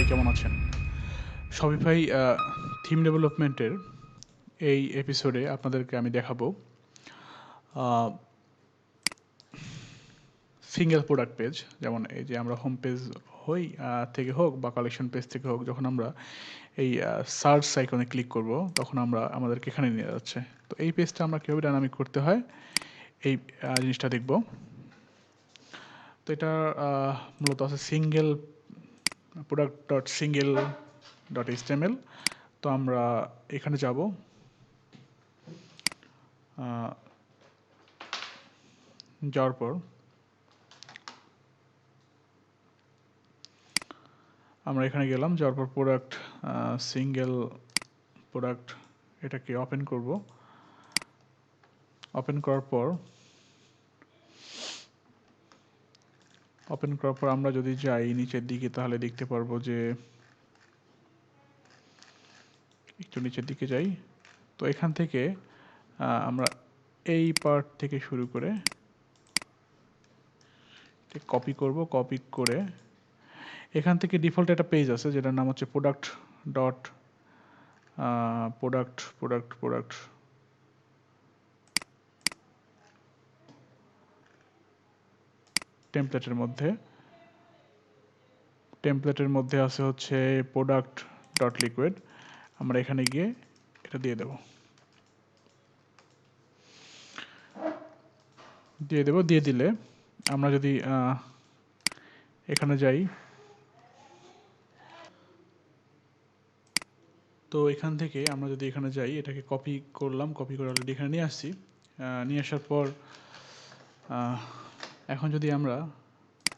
কেমন আছেন? Shopify theme ডেভেলপমেন্টের এই এপিসোডে আপনাদেরকে আমি দেখাবো সিঙ্গেল প্রোডাক্ট পেজ, যেমন এই যে আমরা হোম পেজ হই থেকে হোক বা কালেকশন পেজ থেকে হোক, যখন আমরা এই সার্চ আইকনে ক্লিক করব তখন আমাদেরকে এখানে নিয়ে যাচ্ছে। তো এই পেজটা আমরা কীভাবে ডাইনামিক করতে হয় এই জিনিসটা দেখব। তো এটা মূলত আছে single product dot single dot HTML. তো আমরা এখানে যাব, যাওয়ার পর আমরা এখানে গেলাম, যাওয়ার পর প্রোডাক্ট সিঙ্গেল প্রোডাক্ট এটাকে ওপেন করব। ওপেন করার পর আমরা যদি যাই নিচের দিকে তাহলে দেখতে পারবো যে একটু নিচের দিকে যাই। তো এখান থেকে আমরা এই পার্ট থেকে শুরু করে কপি করব। কপি করে এখান থেকে ডিফল্ট একটা পেজ আছে যেটার নাম হচ্ছে প্রোডাক্ট ডট প্রোডাক্ট টেমপ্লেটের মধ্যে আছে হচ্ছে প্রোডাক্ট ডট লিকুইড। আমরা এখানে গিয়ে এটা দিয়ে দিলে আমরা যদি এখানে যাই, তো এখান থেকে আমরা যদি এখানে যাই, এটাকে কপি করলাম, কপি করে অলরেডি এখানে নিয়ে আসছি। নিয়ে আসার পর এখন যদি আমরা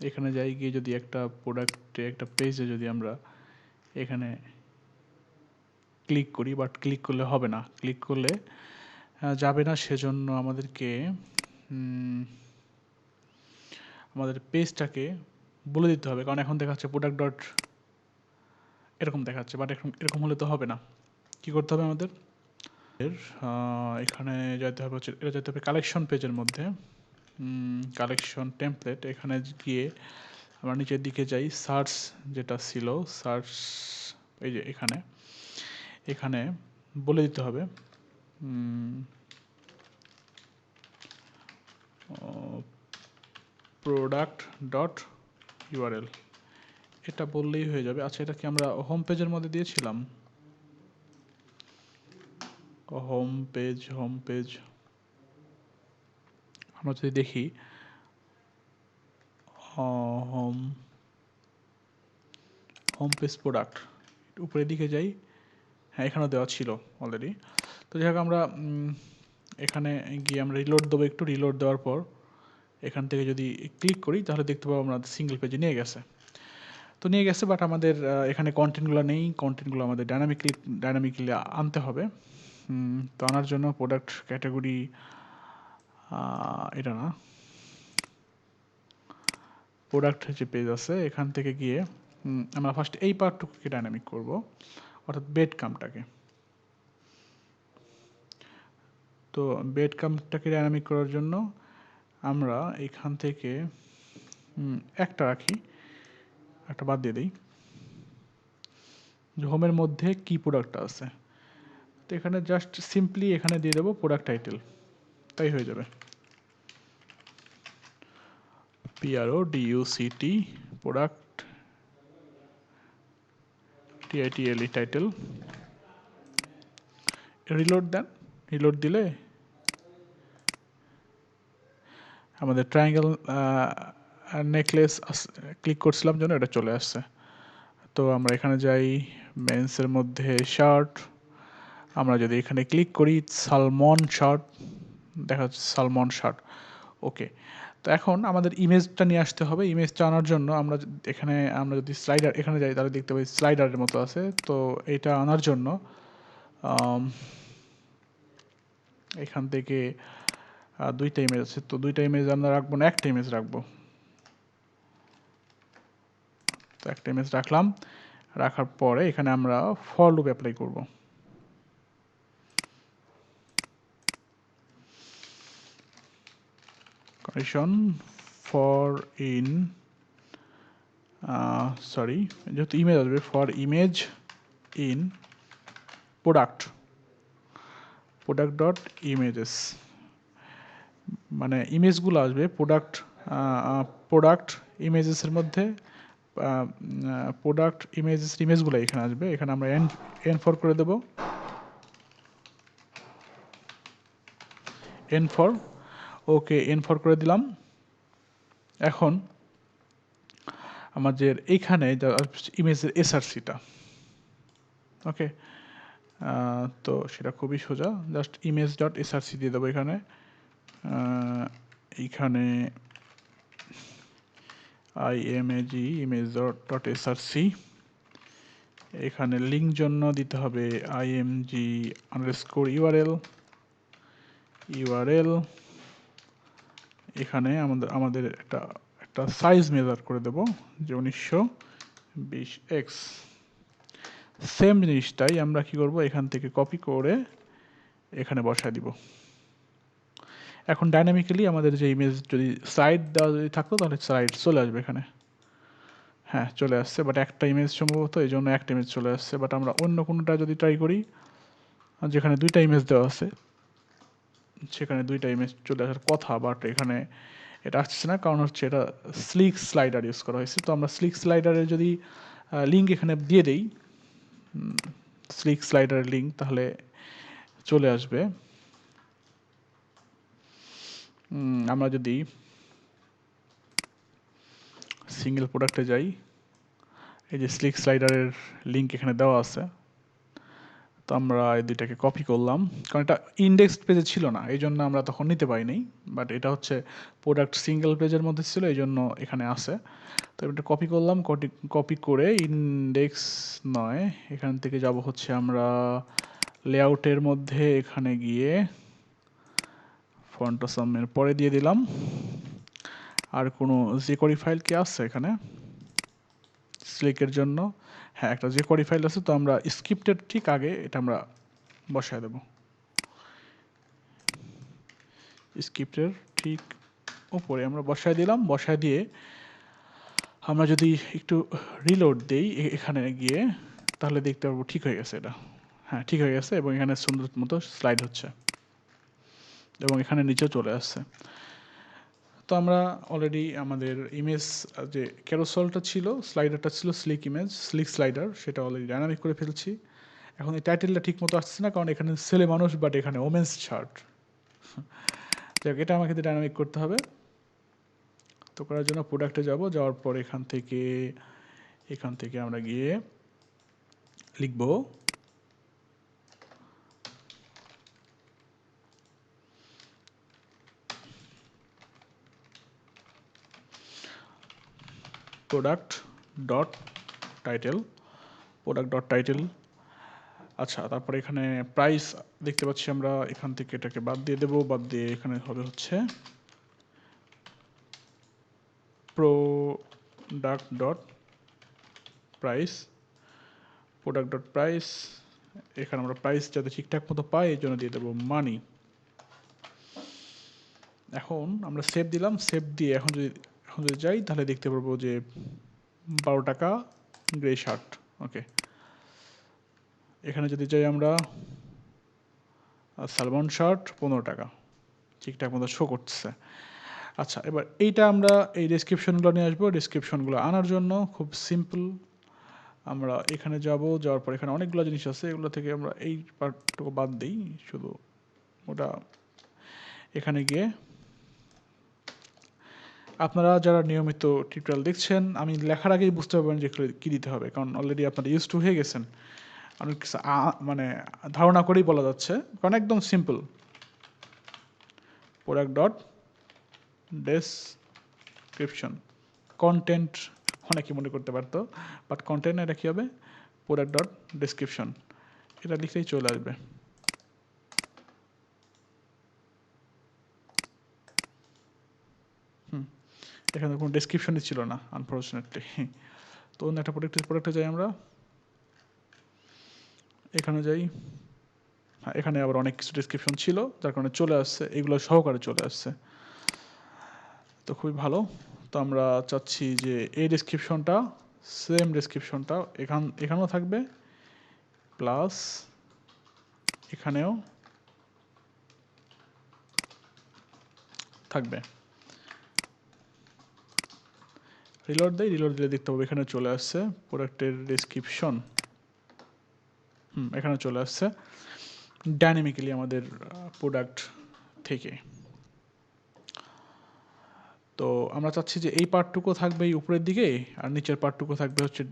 এখানে যাই, গিয়ে যদি একটা প্রোডাক্টে একটা পেজে যদি আমরা এখানে ক্লিক করি, বাট ক্লিক করলে হবে না, ক্লিক করলে যাবে না। সেজন্য আমাদেরকে আমাদের পেজটাকে বলে দিতে হবে, কারণ এখন দেখাচ্ছে প্রোডাক্ট ডট এরকম দেখাচ্ছে, বাট এরকম হলে তো হবে না। কি করতে হবে আমাদের? এখানে যেতে হবে হচ্ছে, এটা যেতে হবে কালেকশন পেজের মধ্যে, কালেকশন টেমপ্লেট। এখানে গিয়ে আমরা নিচের দিকে যাই, সার্চ যেটা ছিল, সার্চ এই যে এখানে বলে দিতে হবে প্রোডাক্ট ডট ইউআরএল। এটা বললেই হয়ে যাবে। আচ্ছা, এটা কি আমরা হোম পেজের মধ্যে দিয়েছিলাম? হোম পেজ আমরা যদি দেখি, হোম পেজ প্রোডাক্ট উপরের দিকে যাই, হ্যাঁ এখানেও দেওয়া ছিল অলরেডি। তো যাই হোক, আমরা এখানে গিয়ে আমরা রিলোড দেবো। একটু রিলোড দেওয়ার পর এখান থেকে যদি ক্লিক করি তাহলে দেখতে পাবো আমরা সিঙ্গেল পেজে নিয়ে গেছে। বাট আমাদের এখানে কন্টেন্টগুলো নেই। কন্টেন্টগুলো আমাদের ডাইনামিকলি আনতে হবে। তো আনার জন্য প্রোডাক্ট ক্যাটাগরি এটা না, প্রোডাক্ট যে পেজ আছে এখান থেকে গিয়ে আমরা ফার্স্ট এই পার্টটুকুকে ডাইনামিক করব, অর্থাৎ বেড কামটাকে। তো বেড কামটাকে ডাইনামিক করার জন্য আমরা এখান থেকে একটা রাখি, একটা বাদ দিয়ে দিই। হোমের মধ্যে কি প্রোডাক্টটা আছে, তো এখানে জাস্ট সিম্পলি এখানে দিয়ে দেবো প্রোডাক্ট টাইটেল, তাই হয়ে যাবে। PRODUCT product TITLE title. Reload দেন, রিলোড দিলে আমাদের ট্রায়াঙ্গেল নেকলেস ক্লিক করছিলাম জন্য এটা চলে আসছে। তো আমরা এখানে যাই, মেন্সের মধ্যে শার্ট, আমরা যদি এখানে ক্লিক করি সালমন শার্ট দেখা যাচ্ছে, সালমন শার্ট। ওকে, তো এখন আমাদের ইমেজটা নিয়ে আসতে হবে। ইমেজটা আনার জন্য আমরা যদি স্লাইডার এখানে যাই তাহলে দেখতে পাই স্লাইডারের মতো আছে। তো এটা আনার জন্য এখান থেকে দুইটা ইমেজ আছে, তো দুইটা ইমেজ আমরা রাখবো না, একটা ইমেজ রাখবো। তো একটা ইমেজ রাখলাম, রাখার পরে এখানে আমরা ফর লুপ অ্যাপ্লাই করব। কন্ডিশন ফর ইন সরি, যেহেতু ইমেজ আসবে, for image in product dot images, মানে ইমেজগুলো আসবে প্রোডাক্ট ইমেজেসের মধ্যে, প্রোডাক্ট ইমেজগুলো এখানে আসবে। এখানে আমরা এন ফর করে দেব, N for, okay N for করে দিলাম। এখন আমাদের এইখানে ইমেজের এসআরসিটা, ওকে, তো সেটা খুবই সোজা, জাস্ট ইমেজ ডট এসআরসি দিয়ে দেবো এখানে। এইখানে আইএমএজি ইমেজ ডট এসআরসি, এখানে লিঙ্ক জন্য দিতে হবে আইএমজি আন্ডারস্কোর ইউআরএল। এখানে আমাদের একটা সাইজ মেজার করে দেব, যে 1920x। সেম জিনিসটাই আমরা কি করব, এখান থেকে কপি করে এখানে বসায় দিব। এখন ডাইনামিক্যালি আমাদের যে ইমেজ যদি স্লাইড দেওয়া যদি থাকতো তাহলে স্লাইড চলে আসবে এখানে। হ্যাঁ চলে আসছে, বাট একটা ইমেজ সম্ভবত, এই জন্য একটা ইমেজ চলে আসছে। বাট আমরা অন্য কোনোটা যদি ট্রাই করি, যেখানে দুইটা ইমেজ দেওয়া আছে, সেখানে দুইটা ইমেজ চলে আসার কথা, বাট এখানে এটা আসছে না, কারণ হচ্ছে এটা স্লিক স্লাইডার ইউজ করা হয়েছে। তো আমরা স্লিক স্লাইডারের যদি লিঙ্ক এখানে দিয়ে দেই, স্লিক স্লাইডারের লিঙ্ক, তাহলে চলে আসবে। আমরা যদি সিঙ্গেল প্রোডাক্টে যাই, এই যে স্লিক স্লাইডারের লিঙ্ক এখানে দেওয়া আছে, তো আমরা এই দুইটাকে কপি করলাম, কারণ এটা ইন্ডেক্স পেজে ছিল না, এই জন্য আমরা তখন নিতে পারিনি। বাট এটা হচ্ছে প্রোডাক্ট সিঙ্গেল পেজের মধ্যে ছিল, এই জন্য এখানে আসে। তো এটা কপি করলাম, কপি করে ইন্ডেক্স নয়, এখান থেকে যাব হচ্ছে আমরা লেআউটের মধ্যে, এখানে গিয়ে ফন্ট সামের পরে দিয়ে দিলাম। আর কোনো jQuery ফাইল কি আছে এখানে স্লিকের জন্য? হ্যাঁ একটা jQuery ফাইল আছে, তো আমরা স্ক্রিপ্টের ঠিক আগে এটা আমরা বসায় দেব, স্ক্রিপ্টের ঠিক উপরে আমরা বসায় দিলাম। বসায় দিয়ে আমরা যদি একটু রিলোড দেই এখানে গিয়ে, তাহলে দেখতে পারবো ঠিক হয়ে গেছে এটা। হ্যাঁ ঠিক হয়ে গেছে, এবং এখানে সুন্দর মতো স্লাইড হচ্ছে, এবং এখানে নিচেও চলে আসছে। তো আমরা অলরেডি আমাদের ইমেজ যে ক্যারোসেলটা ছিল, স্লাইডারটা ছিল স্লিক স্লাইডার, সেটা অলরেডি ডাইনামিক করে ফেলছি। এখন এই টাইটেলটা ঠিক মতো আসছে না, কারণ এখানে ছেলে মানুষ, বাট এখানে ওমেন্স শার্ট। যাক, এটা আমাকে ডাইনামিক করতে হবে। তো করার জন্য প্রোডাক্টে যাব, যাওয়ার পর এখান থেকে আমরা গিয়ে লিখব প্রোডাক্ট ডট টাইটেল। আচ্ছা, তারপরে এখানে প্রাইস দেখতে পাচ্ছি আমরা, এখান থেকে এটাকে বাদ দিয়ে দেবো, বাদ দিয়ে এখানে হবে হচ্ছে প্রোডাক্ট ডট প্রাইস। এখানে আমরা প্রাইস যাতে ঠিকঠাক মতো পাই, এই জন্য দিয়ে দেবো মানি। এখন আমরা সেভ দিলাম, সেভ দিয়ে এখন যদি যাই, তাহলে দেখতে পারবো যে 12 টাকা গ্রে শার্ট। ওকে, এখানে যদি যাই আমরা, সালমন শার্ট 15 টাকা, ঠিকঠাক মতো শো করতেছে। আচ্ছা, এবার এইটা আমরা এই ডেসক্রিপশনগুলো নিয়ে আসবো। ডেসক্রিপশনগুলো আনার জন্য খুব সিম্পল, আমরা এখানে যাওয়ার পর এখানে অনেকগুলো জিনিস আছে, এগুলো থেকে আমরা এই পার্টটুকু বাদ দিই, শুধু ওটা এখানে গিয়ে আপনারা যারা নিয়মিত টিউটোরিয়াল দেখছেন, আমি লেখার আগেই বুঝতে পারবেন যে কী দিতে হবে, কারণ অলরেডি আপনারা ইউজ টু হয়ে গেছেন। অনেক কিছু মানে ধারণা করেই বলা যাচ্ছে, কারণ একদম simple. Product dot description, content অনেকে মনে করতে পারতো, বাট কন্টেন্ট এটা কী হবে, প্রোডাক্ট ডট ডেসক্রিপশন, এটা লিখলেই চলে আসবে। এখানে কোনো ডেসক্রিপশনই ছিল না আনফর্চুনেটলি। তো অন্য একটা প্রোডাক্টে যাই আমরা, এখানে যাই। হ্যাঁ, এখানে আবার অনেক কিছু ডেসক্রিপশন ছিল, যার কারণে চলে আসছে, এগুলো সহকারে চলে আসছে, তো খুবই ভালো। তো আমরা চাচ্ছি যে এই ডেসক্রিপশনটা সেম ডেসক্রিপশনটা এখানেও থাকবে, প্লাস এখানেও থাকবে। রিলোড দিলে দেখতে পাবো এখানে চলে আসছে প্রোডাক্টের ডেসক্রিপশন। এখানে চলে আসছে ডাইনামিক্যালি আমাদের প্রোডাক্ট থেকে। তো আমরা চাচ্ছি যে এই পার্টটুকু থাকবে এই উপরের দিকে, আর নিচের পার্টটুকু থাকবে হচ্ছে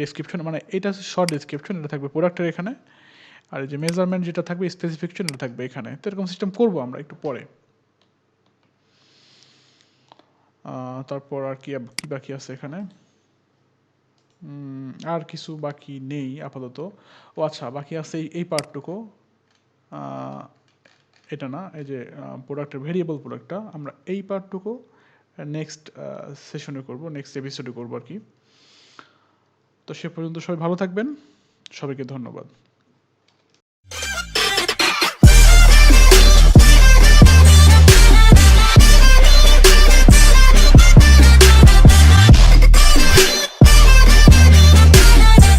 ডেসক্রিপশন, মানে এটা শর্ট ডেসক্রিপশন, এটা থাকবে প্রোডাক্টের এখানে, আর এই যে মেজারমেন্ট যেটা থাকবে স্পেসিফিকেশন এটা থাকবে এখানে। তো এরকম সিস্টেম করবো আমরা একটু পরে। তারপর আর কি কি বাকি আছে এখানে? আর কিছু বাকি নেই আপাতত। ও আচ্ছা, বাকি আছে এই পার্টটুকু, এটা না, এই যে প্রোডাক্টের ভেরিয়েবল প্রোডাক্টটা, আমরা এই পার্টটুকু নেক্সট সেশনে করব, নেক্সট এপিসোডে করবো আর কি। তো সে পর্যন্ত সবাই ভালো থাকবেন, সবাইকে ধন্যবাদ।